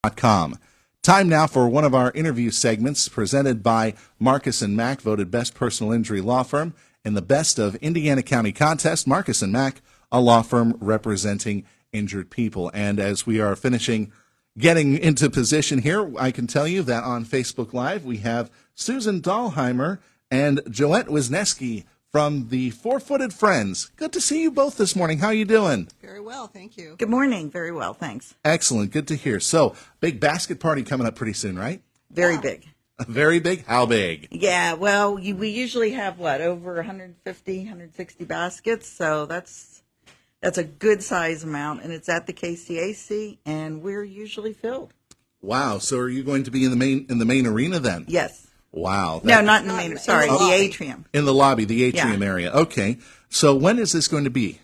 Com. Time now for one of our interview segments presented by Marcus and Mack, voted best personal injury law firm in the Best of Indiana County contest. Marcus and Mack, a law firm representing injured people. And as we are getting into position here, I can tell you that on Facebook Live we have Susan Dahlheimer and Joette Wisniewski from the Four-Footed Friends. Good to see you both this morning. How are you doing? Very well, thank you. Good morning. Very well, thanks. Excellent. Good to hear. So, big basket party coming up pretty soon, right? Very big. Very big? How big? Yeah, well, we usually have, over 150, 160 baskets, so that's a good size amount, and it's at the KCAC, and we're usually filled. Wow. So, are you going to be in the main arena then? Yes. Wow. No, not in the main. Sorry, in the the atrium. In the lobby, the atrium area. Okay. So, when is this going to be?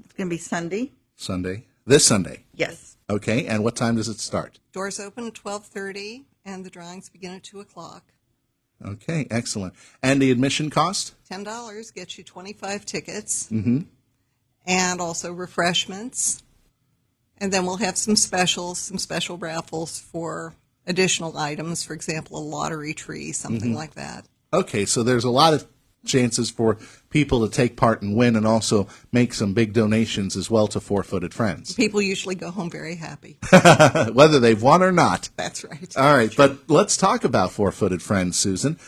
It's going to be Sunday. Sunday. This Sunday. Yes. Okay. And what time does it start? Doors open at 12:30, and the drawings begin at 2 o'clock. Okay. Excellent. And the admission cost? $10 gets you 25 tickets, and also refreshments. And then we'll have some special raffles for additional items, for example, a lottery tree, something like that. Okay. So, there's a lot of chances for people to take part and win and also make some big donations as well to Four-Footed Friends, People usually go home very happy. whether they've won or not. That's right. All right, but let's talk about Four-Footed Friends, Susan.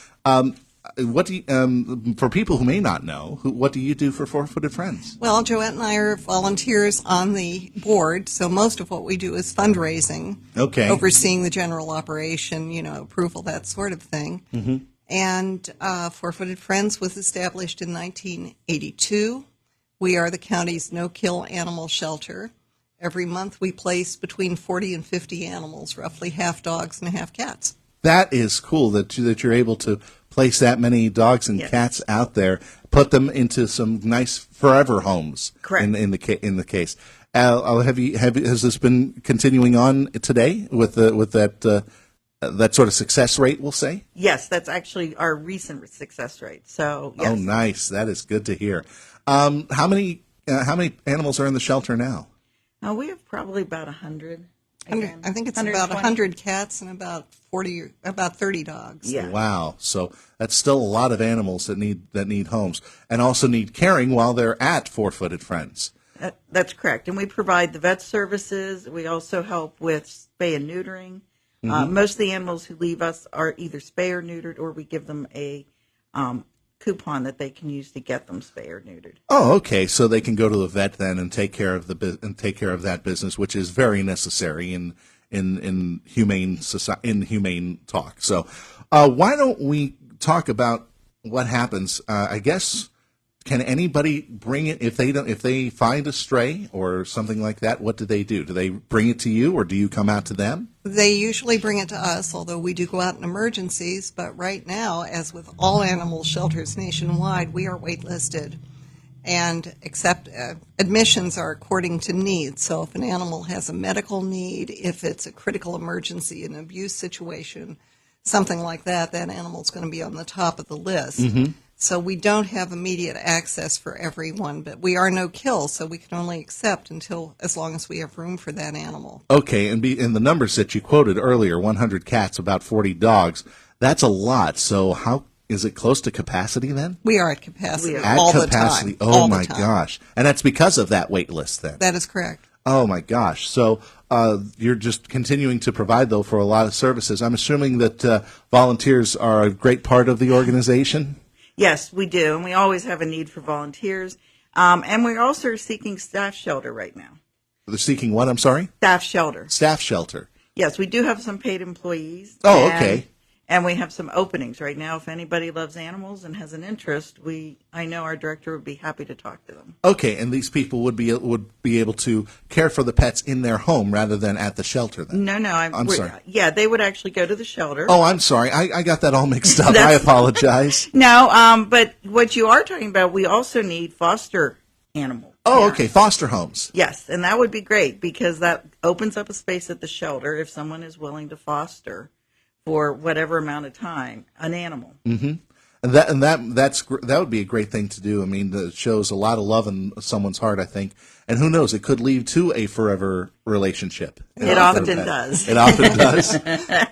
What do you, for people who may not know, what do you do for Four-Footed Friends? Well, Joette and I are volunteers on the board, so most of what we do is fundraising, Okay. overseeing the general operation, approval, that sort of thing. And Four-Footed Friends was established in 1982. We are the county's no-kill animal shelter. Every month we place between 40 and 50 animals, roughly half dogs and half cats. That is cool that you're able to place that many dogs and Yes. cats out there, put them into some nice forever homes. Correct. In the case, has this been continuing on today with that sort of success rate? We'll say. Yes, that's actually our recent success rate. So, yes. Oh, nice. That is good to hear. How many animals are in the shelter now? We have probably about 100. I think it's about 100 cats and about 30 dogs. Yeah. Wow. So that's still a lot of animals that need homes and also need caring while they're at Four-Footed Friends. That's correct. And we provide the vet services. We also help with spay and neutering. Most of the animals who leave us are either spay or neutered, or we give them a coupon that they can use to get them spay or neutered. Oh, okay. So they can go to the vet then and take care of that business, which is very necessary in humane talk. So, why don't we talk about what happens? I guess, can anybody bring it if they find a stray or something like that? What do they do? Do they bring it to you, or do you come out to them? They usually bring it to us, although we do go out in emergencies. But right now, as with all animal shelters nationwide, we are waitlisted. And admissions are according to need. So if an animal has a medical need, if it's a critical emergency, an abuse situation, something like that, that animal's going to be on the top of the list. So we don't have immediate access for everyone, but we are no kill, so we can only accept as long as we have room for that animal. Okay, and in the numbers that you quoted earlier, 100 cats, about 40 dogs, that's a lot. So how is it close to capacity then? We are at capacity At all capacity. the time. Oh all my the time. gosh. And that's because of that wait list then. That is correct. Oh my gosh. So you're just continuing to provide, though, for a lot of services. I'm assuming that volunteers are a great part of the organization? Yes, we do, and we always have a need for volunteers. And we're also seeking staff shelter right now. They're seeking what? I'm sorry? Staff shelter. Staff shelter. Yes, we do have some paid employees. Oh, okay. And we have some openings right now. If anybody loves animals and has an interest, I know our director would be happy to talk to them. Okay, and these people would be able to care for the pets in their home rather than at the shelter then? No, I'm sorry. Yeah, they would actually go to the shelter. Oh, I'm sorry. I got that all mixed up. I apologize. No, but what you are talking about, we also need foster animals. Oh, okay. Foster homes. Yes, and that would be great because that opens up a space at the shelter if someone is willing to foster for whatever amount of time an animal. That would be a great thing to do. I mean, it shows a lot of love in someone's heart, I think. And who knows, it could lead to a forever relationship. It often does. It often does.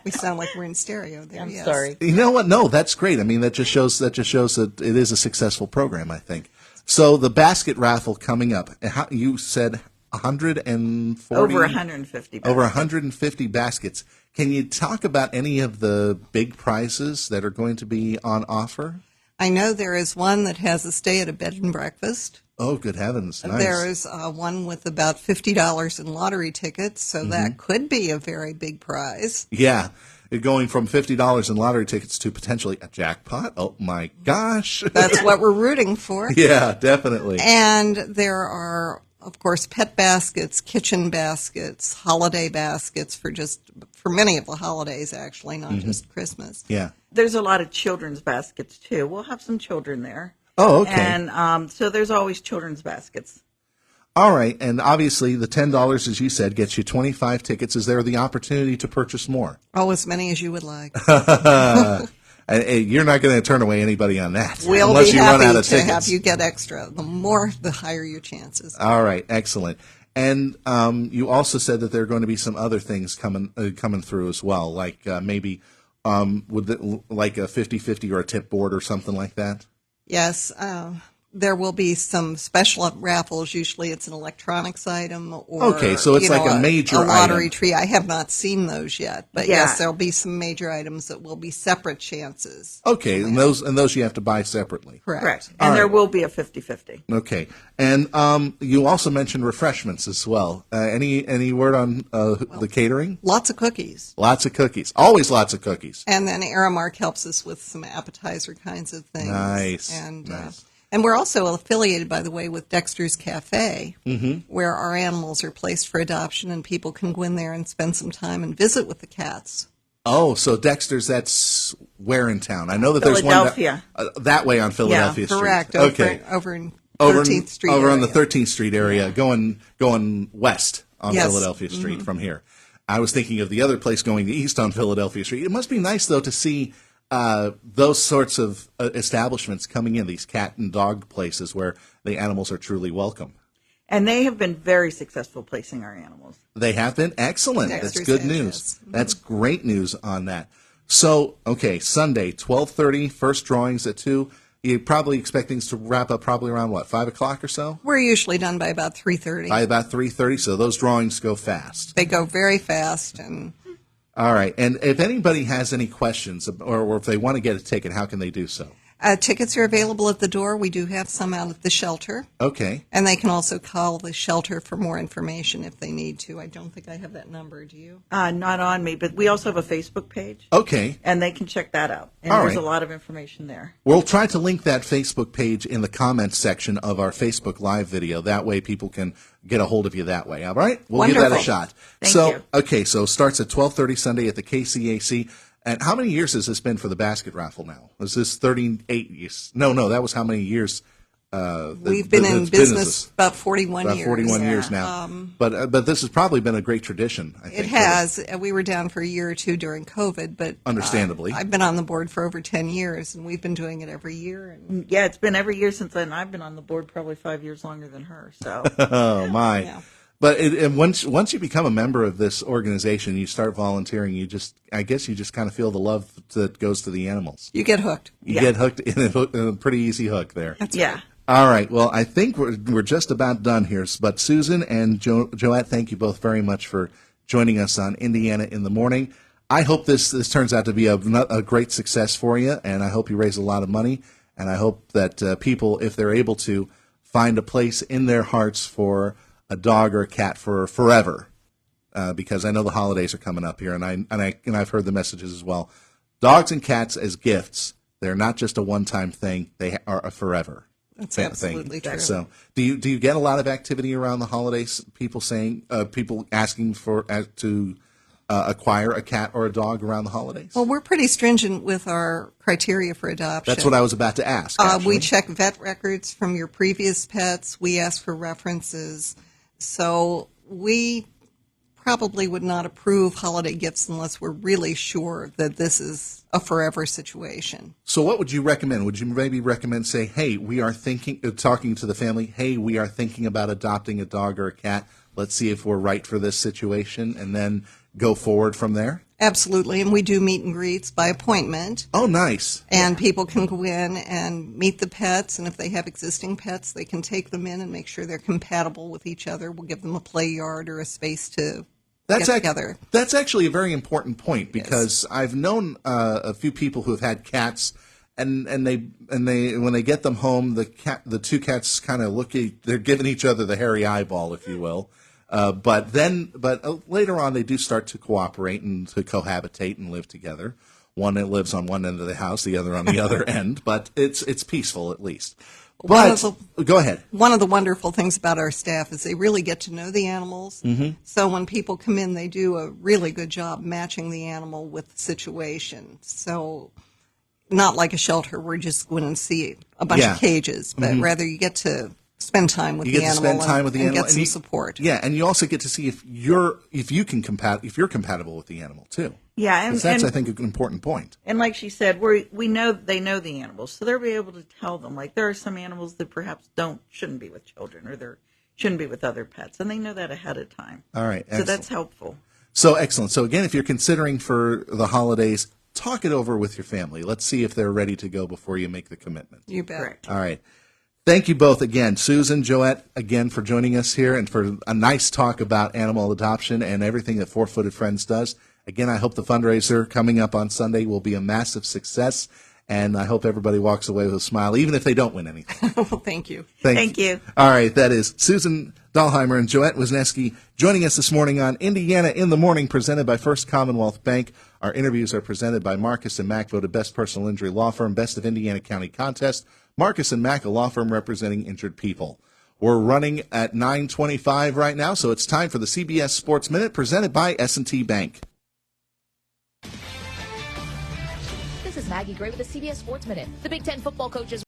We sound like we're in stereo there. I'm yes. sorry. You know what? No, that's great. I mean, that just shows that it is a successful program, I think. So the basket raffle coming up. You said 140? Over 150 baskets. Over 150 baskets. Can you talk about any of the big prizes that are going to be on offer? I know there is one that has a stay at a bed and breakfast. Oh, good heavens. Nice. There is one with about $50 in lottery tickets, so that could be a very big prize. Yeah. Going from $50 in lottery tickets to potentially a jackpot. Oh, my gosh. That's what we're rooting for. Yeah, definitely. And there are, of course, pet baskets, kitchen baskets, holiday baskets for many of the holidays, actually, not just Christmas. Yeah. There's a lot of children's baskets, too. We'll have some children there. Oh, okay. And so there's always children's baskets. All right. And obviously, the $10, as you said, gets you 25 tickets. Is there the opportunity to purchase more? Oh, as many as you would like. And you're not going to turn away anybody on that. We'll unless be you run out happy of to tickets. have you get extra. The more, the higher your chances. All right. Excellent. And you also said that there are going to be some other things coming through as well, like maybe like a 50-50 or a tip board or something like that. Yes, there will be some special raffles. Usually it's an electronics item or Okay, so it's like a major lottery item. tree. I have not seen those yet, but Yeah. yes, there'll be some major items that will be separate chances. Okay, and those you have to buy separately. Correct. And All there right. will be a 50-50. Okay, and you also mentioned refreshments as well. Any word on the catering? Lots of cookies. Lots of cookies. Always lots of cookies. And then Aramark helps us with some appetizer kinds of things. Nice, And, nice. and we're also affiliated, by the way, with Dexter's Cafe, where our animals are placed for adoption, and people can go in there and spend some time and visit with the cats. Oh, so Dexter's, that's where in town? I know that there's one Philadelphia. that way on Philadelphia Street. Correct. Okay. Over in Over 13th Street over on the area. 13th Street area, going west on Yes. Philadelphia Street from here. I was thinking of the other place going east on Philadelphia Street. It must be nice, though, to see those sorts of establishments coming in, these cat and dog places where the animals are truly welcome. And they have been very successful placing our animals. They have been excellent. Dexter's That's good has, news. yes. That's great news on that. So, okay, Sunday, 12:30, first drawings at 2. You're probably expecting things to wrap up probably around, 5 o'clock or so? We're usually done by about 3:30. By about 3:30, so those drawings go fast. They go very fast, and All right, and if anybody has any questions or if they want to get a ticket, how can they do so? tickets are available at the door. We do have some out at the shelter, Okay. and they can also call the shelter for more information if they need to. I don't think I have that number. Do you? Not on me, but we also have a Facebook page, Okay. and they can check that out. And All there's right. a lot of information there. We'll try to link that Facebook page in the comments section of our Facebook Live video. That way people can get a hold of you that way. All right? We'll give that a Wonderful. shot. Thank so, you. Okay, so it starts at 12:30 Sunday at the KCAC. And how many years has this been for the basket raffle now? Was this 38 years? No, that was how many years? We've been in business about 41 about years. 41 Yeah. years now. But this has probably been a great tradition, I think. It has. We were down for a year or two during COVID, but Understandably. I've been on the board for over 10 years, and we've been doing it every year. And Yeah, it's been every year since then. I've been on the board probably 5 years longer than her. So Oh my! Yeah. But and once you become a member of this organization, you start volunteering. I guess you just kind of feel the love that goes to the animals. you get hooked. You Yeah. get hooked in a pretty easy hook there. yeah. All right. Well, I think we're just about done here. But Susan and Joette, thank you both very much for joining us on Indiana in the Morning. I hope this turns out to be a great success for you, and I hope you raise a lot of money. And I hope that people, if they're able to, find a place in their hearts for a dog or a cat for forever, because I know the holidays are coming up here, and I've heard the messages as well. Dogs and cats as gifts, they're not just a one-time thing; they are a forever. That's thing. absolutely true. So, do you get a lot of activity around the holidays? People asking to acquire a cat or a dog around the holidays. Well, we're pretty stringent with our criteria for adoption. That's what I was about to ask. We actually. check vet records from your previous pets. We ask for references. So we probably would not approve holiday gifts unless we're really sure that this is a forever situation. So what would you recommend? Would you maybe recommend, say, hey, we are talking to the family, hey, we are thinking about adopting a dog or a cat. Let's see if we're right for this situation, and then go forward from there? Absolutely, and we do meet and greets by appointment. Oh, nice. And people can go in and meet the pets, and if they have existing pets, they can take them in and make sure they're compatible with each other. We'll give them a play yard or a space to get together. That's actually a very important point, because I've known a few people who have had cats, and they when they get them home, the two cats kind of they're giving each other the hairy eyeball, if you will. But later on, they do start to cooperate and to cohabitate and live together. One that lives on one end of the house, the other on the other end. But it's peaceful, at least. But go ahead. One of the wonderful things about our staff is they really get to know the animals. Mm-hmm. So when people come in, they do a really good job matching the animal with the situation. So not like a shelter where you just go in and see a bunch of cages, but rather you get to spend time with the animal and get some support. Yeah, and you also get to see if you're compatible with the animal too. Yeah, and that's, I think, an important point. And like she said, we know they know the animals, so they'll be able to tell them. Like, there are some animals that perhaps shouldn't be with children, or they shouldn't be with other pets, and they know that ahead of time. All right, excellent. So that's helpful. So excellent. So again, if you're considering for the holidays, talk it over with your family. Let's see if they're ready to go before you make the commitment. You bet. Correct. All right. Thank you both again, Susan, Joette, again for joining us here and for a nice talk about animal adoption and everything that Four Footed Friends does. Again, I hope the fundraiser coming up on Sunday will be a massive success, and I hope everybody walks away with a smile, even if they don't win anything. Well, thank you. Thank you. All right, that is Susan Dahlheimer and Joette Wisniewski joining us this morning on Indiana in the Morning, presented by First Commonwealth Bank. Our interviews are presented by Marcus & Mack, voted Best Personal Injury Law Firm, Best of Indiana County Contest. Marcus & Mack, a law firm representing injured people. We're running at 9:25 right now, so it's time for the CBS Sports Minute, presented by S&T Bank. This is Maggie Gray with the CBS Sports Minute. The Big Ten football coaches